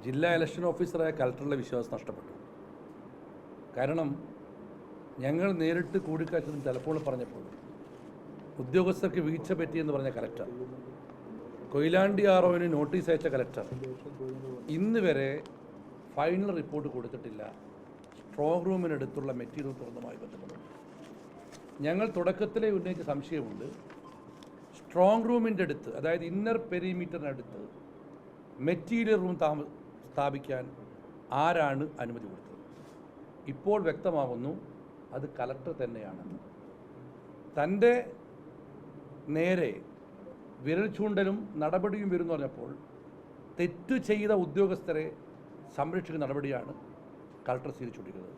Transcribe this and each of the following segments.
ജില്ലാ ഇലക്ഷൻ ഓഫീസറായ കലക്ടറുടെ വിശ്വാസം നഷ്ടപ്പെട്ടു. കാരണം ഞങ്ങൾ നേരിട്ട് കൂടിക്കാഴ്ച ടെലഫോണിൽ പറഞ്ഞപ്പോൾ ഉദ്യോഗസ്ഥർക്ക് വീഴ്ച പറ്റിയെന്ന് പറഞ്ഞ കലക്ടർ, കൊയിലാണ്ടി ആർഒന് നോട്ടീസ് അയച്ച കലക്ടർ ഇന്ന് വരെ ഫൈനൽ റിപ്പോർട്ട് കൊടുത്തിട്ടില്ല. സ്ട്രോങ് റൂമിനടുത്തുള്ള മെറ്റീരിയൽ തുറന്നുമായി ബന്ധപ്പെട്ടു ഞങ്ങൾ തുടക്കത്തിലെ ഉന്നയിച്ച സംശയമുണ്ട്. സ്ട്രോങ് റൂമിൻ്റെ അടുത്ത്, അതായത് ഇന്നർ പെരിമീറ്ററിനടുത്ത് മെറ്റീരിയൽ റൂം സ്ഥാപിക്കാൻ ആരാണ് അനുമതി കൊടുത്തത്? ഇപ്പോൾ വ്യക്തമാകുന്നു അത് കലക്ടർ തന്നെയാണെന്ന്. തൻ്റെ നേരെ വിരൽ ചൂണ്ടലും നടപടിയും വരുമെന്ന് പറഞ്ഞപ്പോൾ തെറ്റ് ചെയ്ത ഉദ്യോഗസ്ഥരെ സംരക്ഷിക്കുന്ന നടപടിയാണ് കലക്ടർ സ്വീകരിച്ചുകൊണ്ടിരിക്കുന്നത്.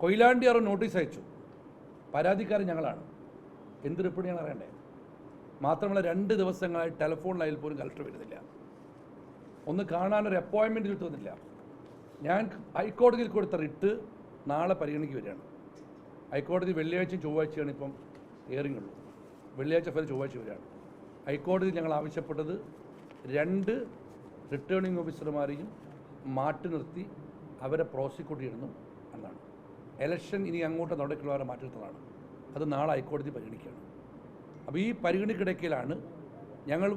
കൊയിലാണ്ടി ആർ നോട്ടീസ് അയച്ചു. പരാതിക്കാരൻ ഞങ്ങളാണ്. എന്ത് റിപ്പോർട്ട് ഞങ്ങൾ അറിയണ്ടേ? മാത്രമല്ല 2 ദിവസങ്ങളായി ടെലിഫോൺ ലൈനിൽ പോലും കലക്ടർ വരുന്നില്ല. ഒന്ന് കാണാനൊരു അപ്പോയിൻമെൻറ്റ് കിട്ടുന്നില്ല. ഞാൻ ഹൈക്കോടതിയിൽ കൊടുത്ത റിട്ട് നാളെ പരിഗണിക്ക് വരികയാണ്. ഹൈക്കോടതി വെള്ളിയാഴ്ചയും ചൊവ്വാഴ്ചയാണ് ഇപ്പം ഹിയറിംഗ് ഉള്ളൂ. വെള്ളിയാഴ്ച ഫലം ചൊവ്വാഴ്ച വരികയാണ്. ഹൈക്കോടതി ഞങ്ങൾ ആവശ്യപ്പെട്ടത് 2 റിട്ടേണിംഗ് ഓഫീസർമാരെയും മാറ്റി നിർത്തി അവരെ പ്രോസിക്യൂട്ട് ചെയ്യണം എന്നാണ്. ഇലക്ഷൻ ഇനി അങ്ങോട്ട് നടക്കുള്ളവരെ മാറ്റി നിർത്തുന്നതാണ്. അത് നാളെ ഹൈക്കോടതി പരിഗണിക്കുകയാണ്. അപ്പോൾ ഈ പരിഗണിക്കിടയ്ക്കിലാണ് ഞങ്ങൾ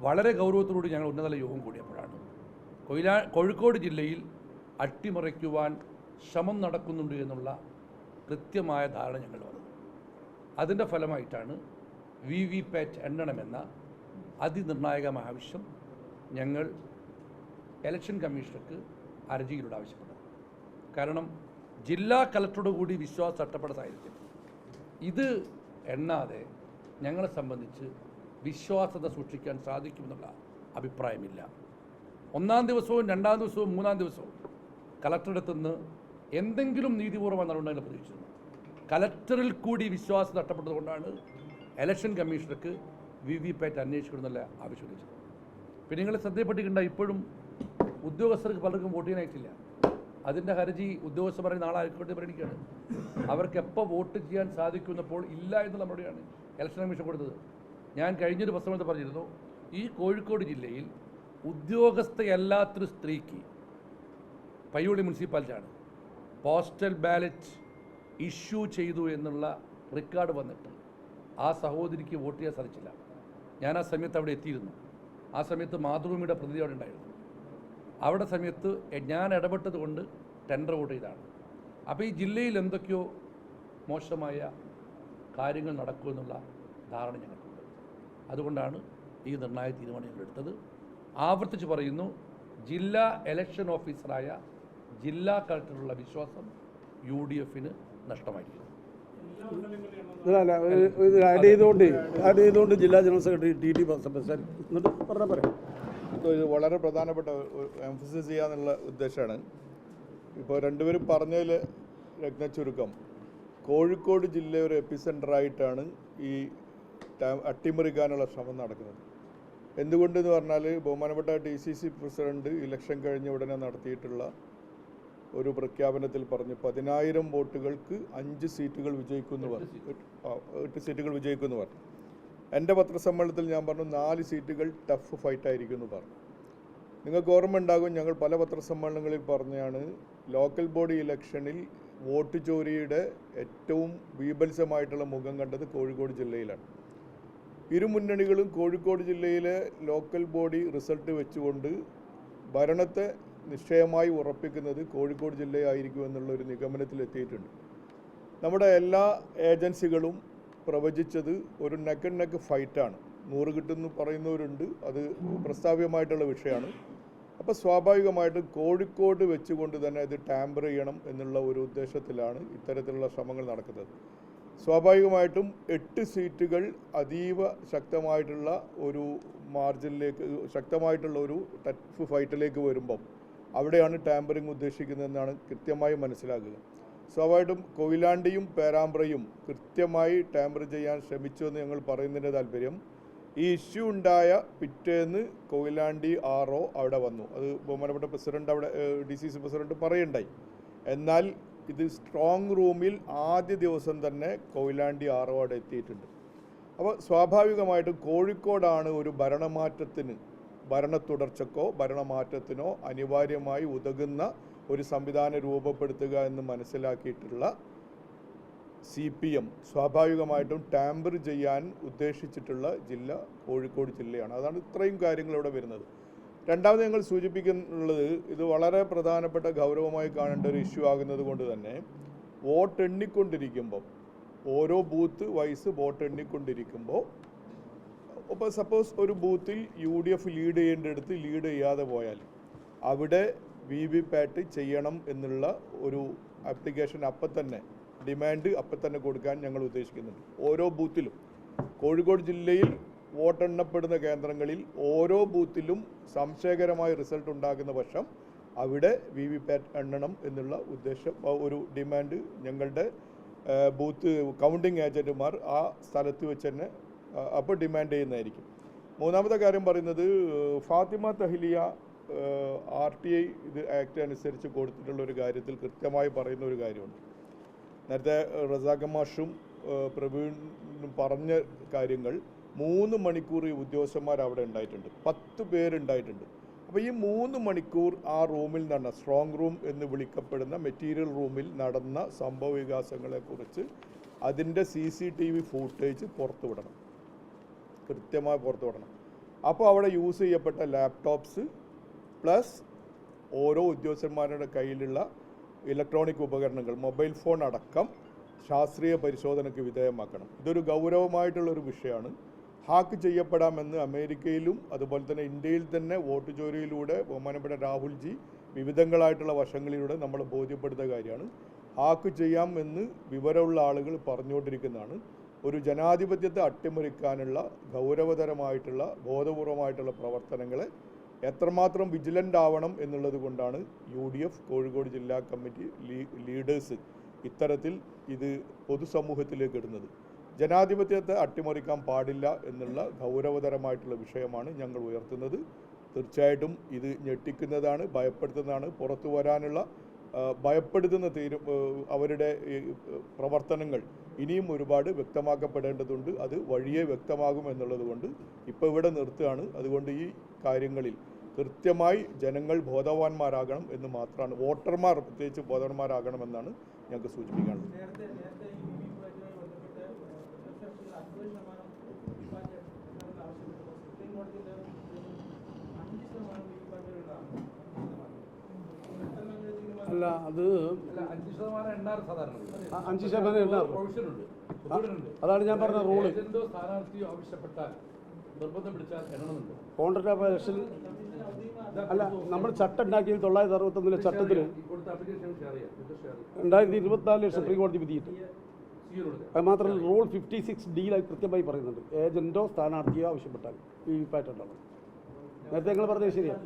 വളരെ ഗൗരവത്തോടുകൂടി ഞങ്ങൾ ഉന്നതതല യോഗം കൂടിയപ്പോഴാണ് കോഴിക്കോട് ജില്ലയിൽ അട്ടിമറിക്കുവാൻ ശ്രമം നടക്കുന്നുണ്ട് എന്നുള്ള കൃത്യമായ ധാരണ ഞങ്ങൾ വന്നത്. അതിൻ്റെ ഫലമായിട്ടാണ് VVPAT എണ്ണണമെന്ന അതിനിർണായകമായ ആവശ്യം ഞങ്ങൾ ഇലക്ഷൻ കമ്മീഷണർക്ക് ഹർജിയിലൂടെ ആവശ്യപ്പെട്ടത്. കാരണം ജില്ലാ കളക്ടറോട് കൂടി വിശ്വാസം നഷ്ടപ്പെട്ട സാഹചര്യത്തിൽ ഇത് എണ്ണാതെ ഞങ്ങളെ സംബന്ധിച്ച് വിശ്വാസത സൂക്ഷിക്കാൻ സാധിക്കുമെന്നുള്ള അഭിപ്രായമില്ല. 1-ാം ദിവസവും 2-ാം ദിവസവും 3-ാം ദിവസവും കളക്ടറുടെ അടുത്തുനിന്ന് എന്തെങ്കിലും നീതിപൂർവ്വം നടപടികൾ പ്രതീക്ഷിച്ചിരുന്നു. കലക്ടറിൽ കൂടി വിശ്വാസം നഷ്ടപ്പെട്ടതുകൊണ്ടാണ് ഇലക്ഷൻ കമ്മീഷണർക്ക് VVPAT അന്വേഷിക്കണമെന്നുള്ള ആവശ്യം ഉന്നയിച്ചത്. പിന്നെ നിങ്ങൾ ശ്രദ്ധപ്പെട്ടിട്ടുണ്ട, ഇപ്പോഴും ഉദ്യോഗസ്ഥർക്ക് പലർക്കും വോട്ട് ചെയ്യാനായിട്ടില്ല. അതിൻ്റെ ഹർജി ഉദ്യോഗസ്ഥർ പറഞ്ഞ് നാളെ ഹൈക്കോടതി പരിഗണിക്കുകയാണ്. അവർക്ക് എപ്പോൾ വോട്ട് ചെയ്യാൻ സാധിക്കുന്നപ്പോൾ ഇല്ല എന്നുള്ള മറുപടിയാണ് ഇലക്ഷൻ കമ്മീഷൻ കൊടുത്തത്. ഞാൻ കഴിഞ്ഞൊരു പ്രസംഗത്തിൽ പറഞ്ഞിരുന്നു, ഈ കോഴിക്കോട് ജില്ലയിൽ ഉദ്യോഗസ്ഥയല്ലാത്തൊരു സ്ത്രീക്ക്, പയ്യോളി മുനിസിപ്പാലിറ്റിയാണ്, പോസ്റ്റൽ ബാലറ്റ് ഇഷ്യൂ ചെയ്തു എന്നുള്ള റെക്കോർഡ് വന്നിട്ട് ആ സഹോദരിക്ക് വോട്ട് ചെയ്യാൻ സാധിച്ചില്ല. ഞാൻ ആ സമയത്ത് അവിടെ എത്തിയിരുന്നു. ആ സമയത്ത് മാതൃഭൂമിയുടെ പ്രതിനിധി അവിടെ ഉണ്ടായിരുന്നു. അവിടെ സമയത്ത് ഞാൻ ഇടപെട്ടത് കൊണ്ട് ടെൻഡർ വോട്ട് ചെയ്താണ്. അപ്പോൾ ഈ ജില്ലയിൽ എന്തൊക്കെയോ മോശമായ കാര്യങ്ങൾ നടക്കുമെന്നുള്ള ധാരണ ഞങ്ങൾക്കുണ്ട്. അതുകൊണ്ടാണ് ഈ നിർണായക തീരുമാനം ഞങ്ങൾ എടുത്തത്. ആവർത്തിച്ച് പറയുന്നു, ജില്ലാ ഇലക്ഷൻ ഓഫീസറായ ജില്ലാ കളക്ടറുള്ള വിശ്വാസം UDFന് നഷ്ടമായിരിക്കുന്നു. ആഡ് ചെയ്തുകൊണ്ട് ജില്ലാ ജനറൽ സെക്രട്ടറി TT എന്നിട്ട് പറഞ്ഞാൽ പറയാം. ഇത് വളരെ പ്രധാനപ്പെട്ട എംഫസിസ് ചെയ്യാന്നുള്ള ഉദ്ദേശമാണ്. ഇപ്പോൾ രണ്ടുപേരും പറഞ്ഞതിൽ രത്നച്ചുരുക്കം, കോഴിക്കോട് ജില്ല ഒരു എപ്പിസെൻ്ററായിട്ടാണ് ഈ അട്ടിമറിക്കാനുള്ള ശ്രമം നടക്കുന്നത്. എന്തുകൊണ്ടെന്ന് പറഞ്ഞാൽ ബഹുമാനപ്പെട്ട DCC പ്രസിഡന്റ് ഇലക്ഷൻ കഴിഞ്ഞ ഉടനെ നടത്തിയിട്ടുള്ള ഒരു പ്രഖ്യാപനത്തിൽ പറഞ്ഞു 10,000 വോട്ടുകൾക്ക് 5 സീറ്റുകൾ വിജയിക്കുമെന്ന് പറഞ്ഞു, 8 സീറ്റുകൾ വിജയിക്കുമെന്ന് പറഞ്ഞു. എൻ്റെ പത്രസമ്മേളനത്തിൽ ഞാൻ പറഞ്ഞു 4 സീറ്റുകൾ ടഫ് ഫൈറ്റായിരിക്കും എന്ന് പറഞ്ഞു. നിങ്ങൾക്ക് ഓർമ്മ ഉണ്ടാകും, ഞങ്ങൾ പല പത്രസമ്മേളനങ്ങളിൽ പറഞ്ഞാണ് ലോക്കൽ ബോഡി ഇലക്ഷനിൽ വോട്ട് ചോരിയുടെ ഏറ്റവും ബീഭത്സമായിട്ടുള്ള മുഖം കണ്ടത് കോഴിക്കോട് ജില്ലയിലാണ്. ഇരു മുന്നണികളും കോഴിക്കോട് ജില്ലയിലെ ലോക്കൽ ബോഡി റിസൾട്ട് വെച്ചുകൊണ്ട് ഭരണത്തെ നിശ്ചയമായി ഉറപ്പിക്കുന്നത് കോഴിക്കോട് ജില്ലയായിരിക്കും എന്നുള്ള ഒരു നിഗമനത്തിലെത്തിയിട്ടുണ്ട്. നമ്മുടെ എല്ലാ ഏജൻസികളും പ്രവചിച്ചത് ഒരു നെക്ക് ആൻഡ് നെക്ക് ഫൈറ്റാണ്. 100 കിട്ടുമെന്ന് പറയുന്നവരുണ്ട്, അത് പ്രസ്താവ്യമായിട്ടുള്ള വിഷയമാണ്. അപ്പോൾ സ്വാഭാവികമായിട്ടും കോഴിക്കോട് വെച്ചുകൊണ്ട് തന്നെ ഇത് ടാമ്പർ ചെയ്യണം എന്നുള്ള ഒരു ഉദ്ദേശത്തിലാണ് ഇത്തരത്തിലുള്ള ശ്രമങ്ങൾ നടക്കുന്നത്. സ്വാഭാവികമായിട്ടും 8 സീറ്റുകൾ അതീവ ശക്തമായിട്ടുള്ള ഒരു മാർജിനിലേക്ക്, ശക്തമായിട്ടുള്ള ഒരു ടഫ് ഫൈറ്റിലേക്ക് വരുമ്പം അവിടെയാണ് ടാമ്പറിങ് ഉദ്ദേശിക്കുന്നതെന്നാണ് കൃത്യമായി മനസ്സിലാക്കുക. സ്വാഭാവികമായിട്ടും കൊയിലാണ്ടിയും പേരാമ്പ്രയും കൃത്യമായി ടാമ്പർ ചെയ്യാൻ ശ്രമിച്ചു എന്ന് ഞങ്ങൾ പറയുന്നതിൻ്റെ താല്പര്യം, ഈ ഇഷ്യൂ ഉണ്ടായ പിറ്റേന്ന് കൊയിലാണ്ടി RO അവിടെ വന്നു. അത് ബഹുമാനപ്പെട്ട പ്രസിഡന്റ്, അവിടെ DCC പ്രസിഡന്റ് പറയുണ്ടായി. എന്നാൽ ഇത് സ്ട്രോങ് റൂമിൽ ആദ്യ ദിവസം തന്നെ കൊയിലാണ്ടി RO അവിടെ എത്തിയിട്ടുണ്ട്. അപ്പോൾ സ്വാഭാവികമായിട്ടും കോഴിക്കോടാണ് ഒരു ഭരണമാറ്റത്തിന് ഭരണ തുടർച്ചക്കോ ഭരണമാറ്റത്തിനോ അനിവാര്യമായി ഉതകുന്ന ഒരു സംവിധാനം രൂപപ്പെടുത്തുക എന്ന് മനസ്സിലാക്കിയിട്ടുള്ള CPM സ്വാഭാവികമായിട്ടും ടാമ്പർ ചെയ്യാൻ ഉദ്ദേശിച്ചിട്ടുള്ള ജില്ല കോഴിക്കോട് ജില്ലയാണ്. അതാണ് ഇത്രയും കാര്യങ്ങൾ ഇവിടെ വരുന്നത്. രണ്ടാമത് ഞങ്ങൾ സൂചിപ്പിക്കുന്നുള്ളത്, ഇത് വളരെ പ്രധാനപ്പെട്ട ഗൗരവമായി കാണേണ്ട ഒരു ഇഷ്യൂ ആകുന്നത് കൊണ്ട് തന്നെ വോട്ട് എണ്ണിക്കൊണ്ടിരിക്കുമ്പോൾ, ഓരോ ബൂത്ത് വൈസ് വോട്ട് എണ്ണിക്കൊണ്ടിരിക്കുമ്പോൾ, ഇപ്പോൾ സപ്പോസ് ഒരു ബൂത്തിൽ UDF ലീഡ് ചെയ്യേണ്ടടുത്ത് ലീഡ് ചെയ്യാതെ പോയാൽ അവിടെ VVPAT ചെയ്യണം എന്നുള്ള ഒരു ആപ്ലിക്കേഷൻ അപ്പം തന്നെ ഡിമാൻഡ് അപ്പം തന്നെ കൊടുക്കാൻ ഞങ്ങൾ ഉദ്ദേശിക്കുന്നുണ്ട്. ഓരോ ബൂത്തിലും കോഴിക്കോട് ജില്ലയിൽ വോട്ടെണ്ണപ്പെടുന്ന കേന്ദ്രങ്ങളിൽ ഓരോ ബൂത്തിലും സംശയകരമായ റിസൾട്ട് ഉണ്ടാകുന്ന പക്ഷം അവിടെ VVPAT എണ്ണണം എന്നുള്ള ഉദ്ദേശം, ഒരു ഡിമാൻഡ് ഞങ്ങളുടെ ബൂത്ത് കൗണ്ടിങ് ഏജൻറ്റുമാർ ആ സ്ഥലത്ത് വെച്ച് തന്നെ അപ്പോൾ ഡിമാൻഡ് ചെയ്യുന്നതായിരിക്കും. മൂന്നാമത്തെ കാര്യം പറയുന്നത്, ഫാത്തിമ തഹ്ലിയ RTI ഇത് ആക്ട് അനുസരിച്ച് കൊടുത്തിട്ടുള്ള ഒരു കാര്യത്തിൽ കൃത്യമായി പറയുന്ന ഒരു കാര്യമുണ്ട്. നേരത്തെ റസാഖ് മാഷും പ്രവീണും പറഞ്ഞ കാര്യങ്ങൾ, 3 മണിക്കൂർ ഈ ഉദ്യോഗസ്ഥന്മാർ അവിടെ ഉണ്ടായിട്ടുണ്ട്, 10 പേരുണ്ടായിട്ടുണ്ട്. അപ്പോൾ ഈ 3 മണിക്കൂർ ആ റൂമിൽ നടന്ന, സ്ട്രോങ് റൂം എന്ന് വിളിക്കപ്പെടുന്ന മെറ്റീരിയൽ റൂമിൽ നടന്ന സംഭവ വികാസങ്ങളെക്കുറിച്ച് അതിൻ്റെ CCTV ഫൂട്ടേജ് പുറത്തു വിടണം, കൃത്യമായി പുറത്തു വിടണം. അപ്പോൾ അവിടെ യൂസ് ചെയ്യപ്പെട്ട ലാപ്ടോപ്സ് പ്ലസ് ഓരോ ഉദ്യോഗസ്ഥന്മാരുടെ കയ്യിലുള്ള ഇലക്ട്രോണിക് ഉപകരണങ്ങൾ, മൊബൈൽ ഫോൺ അടക്കം ശാസ്ത്രീയ പരിശോധനയ്ക്ക് വിധേയമാക്കണം. ഇതൊരു ഗൗരവമായിട്ടുള്ളൊരു വിഷയമാണ്. ഹാക്ക് ചെയ്യപ്പെടാമെന്ന് അമേരിക്കയിലും അതുപോലെ തന്നെ ഇന്ത്യയിൽ തന്നെ വോട്ട് ചോരിയിലൂടെ ബഹുമാനപ്പെട്ട രാഹുൽജി വിവിധങ്ങളായിട്ടുള്ള വശങ്ങളിലൂടെ നമ്മളെ ബോധ്യപ്പെടുത്ത കാര്യമാണ്. ഹാക്ക് ചെയ്യാം എന്ന് വിവരമുള്ള ആളുകൾ പറഞ്ഞുകൊണ്ടിരിക്കുന്നതാണ്. ഒരു ജനാധിപത്യത്തെ അട്ടിമറിക്കാനുള്ള ഗൗരവതരമായിട്ടുള്ള ബോധപൂർവമായിട്ടുള്ള പ്രവർത്തനങ്ങളെ എത്രമാത്രം വിജിലൻ്റ് ആവണം എന്നുള്ളത് കൊണ്ടാണ് UDF കോഴിക്കോട് ജില്ലാ കമ്മിറ്റി ലീഡേഴ്സ് ഇത്തരത്തിൽ ഇത് പൊതുസമൂഹത്തിലേക്ക് ഇടുന്നത്. ജനാധിപത്യത്തെ അട്ടിമറിക്കാൻ പാടില്ല എന്നുള്ള ഗൗരവതരമായിട്ടുള്ള വിഷയമാണ് ഞങ്ങൾ ഉയർത്തുന്നത്. തീർച്ചയായിട്ടും ഇത് ഞെട്ടിക്കുന്നതാണ്, ഭയപ്പെടുത്തുന്നതാണ്. പുറത്തു വരാനുള്ള ഭയപ്പെടുത്തുന്ന അവരുടെ പ്രവർത്തനങ്ങൾ ഇനിയും ഒരുപാട് വ്യക്തമാക്കപ്പെടേണ്ടതുണ്ട്. അത് വഴിയെ വ്യക്തമാകും എന്നുള്ളത് കൊണ്ട് ഇപ്പോൾ ഇവിടെ നിർത്തുകയാണ്. അതുകൊണ്ട് ഈ കാര്യങ്ങളിൽ കൃത്യമായി ജനങ്ങൾ ബോധവാന്മാരാകണം എന്ന് മാത്രമാണ്, വോട്ടർമാർ പ്രത്യേകിച്ച് ബോധവാന്മാരാകണമെന്നാണ് ഞങ്ങൾക്ക് സൂചിപ്പിക്കാനുള്ളത്. അല്ല, അത് 5% എണ്ണാറ് സാധാരണ 5% എണ്ണാറ്. പ്രൊവിഷനുണ്ട്, അതാണ് ഞാൻ പറഞ്ഞ റൂള്. സ്ഥാനാർത്ഥിയോ ആവശ്യപ്പെട്ടാൽ നിർബന്ധം പിടിച്ചാൽ എണ്ണണമെന്നുണ്ട്. കോൺട്രാക്ട് ഓഫ് ഇലക്ഷൻ അല്ല, നമ്മൾ ചട്ടം ഉണ്ടാക്കിയത് 961 ചട്ടത്തിൽ 2024 സുപ്രീം കോടതി വിധിയിട്ട്. അത് മാത്രമല്ല റൂൾ 56D കൃത്യമായി പറയുന്നുണ്ട്, ഏജന്റോ സ്ഥാനാർത്ഥിയോ ആവശ്യപ്പെട്ടാൽ VVPAT ഉണ്ടാവും. നേരത്തെ നിങ്ങൾ പറഞ്ഞത് ശരിയാണ്.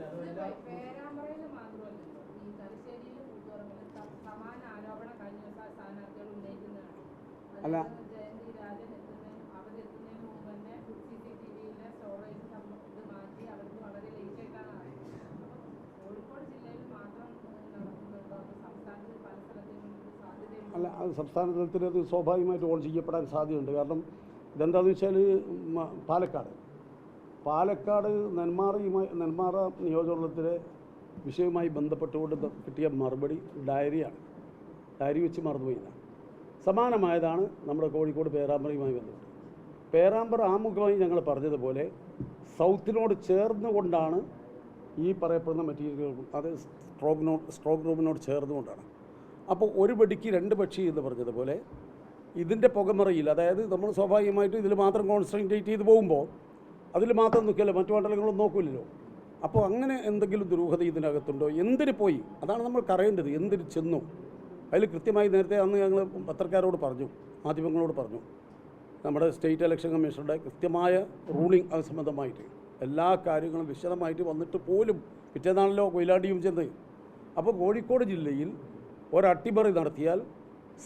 അല്ല, അല്ല, അത് സംസ്ഥാന തലത്തിൽ അത് സ്വാഭാവികമായിട്ട് ഓൺ ചെയ്യപ്പെടാൻ സാധ്യതയുണ്ട്. കാരണം ഇതെന്താണെന്ന് വെച്ചാൽ പാലക്കാട് നെന്മാറ നിയോജകമണ്ഡലത്തിലെ വിഷയവുമായി ബന്ധപ്പെട്ടുകൊണ്ട് കിട്ടിയ മറുപടി ഡയറിയാണ്. ഡയറി വെച്ച് മറന്നുപോയില്ല. സമാനമായതാണ് നമ്മുടെ കോഴിക്കോട് പേരാമ്പ്രയുമായി ബന്ധപ്പെട്ട്. പേരാമ്പ്ര ആമുഖമായി ഞങ്ങൾ പറഞ്ഞതുപോലെ സൗത്തിനോട് ചേർന്നുകൊണ്ടാണ് ഈ പറയപ്പെടുന്ന മെറ്റീരിയലുകൾ, അത് സ്ട്രോങ് റൂമിനോട് ചേർന്നുകൊണ്ടാണ്. അപ്പോൾ ഒരു വെടിക്ക് 2 പക്ഷി എന്ന് പറഞ്ഞതുപോലെ ഇതിൻ്റെ പുകമറയിൽ, അതായത് നമ്മൾ സ്വാഭാവികമായിട്ടും ഇതിൽ മാത്രം കോൺസെൻട്രേറ്റ് ചെയ്ത് പോകുമ്പോൾ അതിൽ മാത്രം നോക്കിയല്ലോ, മറ്റു മണ്ഡലങ്ങളൊന്നും നോക്കില്ലല്ലോ. അപ്പോൾ അങ്ങനെ എന്തെങ്കിലും ദുരൂഹത ഇതിനകത്തുണ്ടോ, എന്തിന് പോയി, അതാണ് നമ്മൾ അറിയേണ്ടത്. എന്തിന് ചെന്നു, അതിൽ കൃത്യമായി നേരത്തെ അന്ന് ഞങ്ങൾ പത്രക്കാരോട് പറഞ്ഞു, മാധ്യമങ്ങളോട് പറഞ്ഞു, നമ്മുടെ സ്റ്റേറ്റ് ഇലക്ഷൻ കമ്മീഷണറുടെ കൃത്യമായ റൂളിംഗ് അത് സംബന്ധമായിട്ട് എല്ലാ കാര്യങ്ങളും വിശദമായിട്ട് വന്നിട്ട് പോലും പിറ്റേന്നാണല്ലോ കൊയിലാണ്ടിയും ചെന്ന്. അപ്പോൾ കോഴിക്കോട് ജില്ലയിൽ ഒരട്ടിമറി നടത്തിയാൽ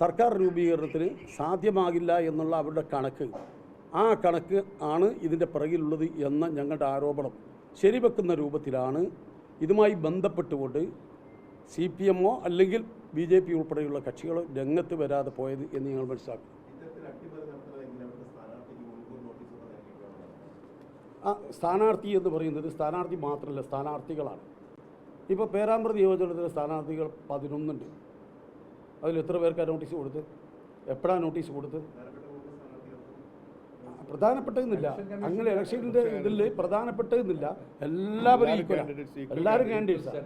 സർക്കാർ രൂപീകരണത്തിന് സാധ്യമാകില്ല എന്നുള്ള അവരുടെ കണക്ക്, ആ കണക്ക് ആണ് ഇതിൻ്റെ പിറകിലുള്ളത് എന്ന ഞങ്ങളുടെ ആരോപണം ശരിവെക്കുന്ന രൂപത്തിലാണ് ഇതുമായി ബന്ധപ്പെട്ടുകൊണ്ട് CPM അല്ലെങ്കിൽ BJP ഉൾപ്പെടെയുള്ള കക്ഷികൾ രംഗത്ത് വരാതെ പോയത് എന്ന് ഞങ്ങൾ മനസ്സിലാക്കും. ആ സ്ഥാനാർത്ഥി എന്ന് പറയുന്നത് സ്ഥാനാർത്ഥി മാത്രമല്ല, സ്ഥാനാർത്ഥികളാണ്. ഇപ്പോൾ പേരാമ്പ്ര നിയോജകമണ്ഡലത്തിലെ സ്ഥാനാർത്ഥികൾ 11 ഉണ്ട്. അതിൽ എത്ര പേർക്കാണ് നോട്ടീസ് കൊടുത്ത്? എപ്പോഴാണ് നോട്ടീസ് കൊടുത്ത്? പ്രധാനപ്പെട്ടതെന്നില്ല, അങ്ങനെ ഇലക്ഷൻ്റെ ഇതിൽ പ്രധാനപ്പെട്ടതെന്നില്ല. എല്ലാവരും ഈക്വലാണ്, എല്ലാവരും കാൻഡിഡേറ്റ്സാണ്.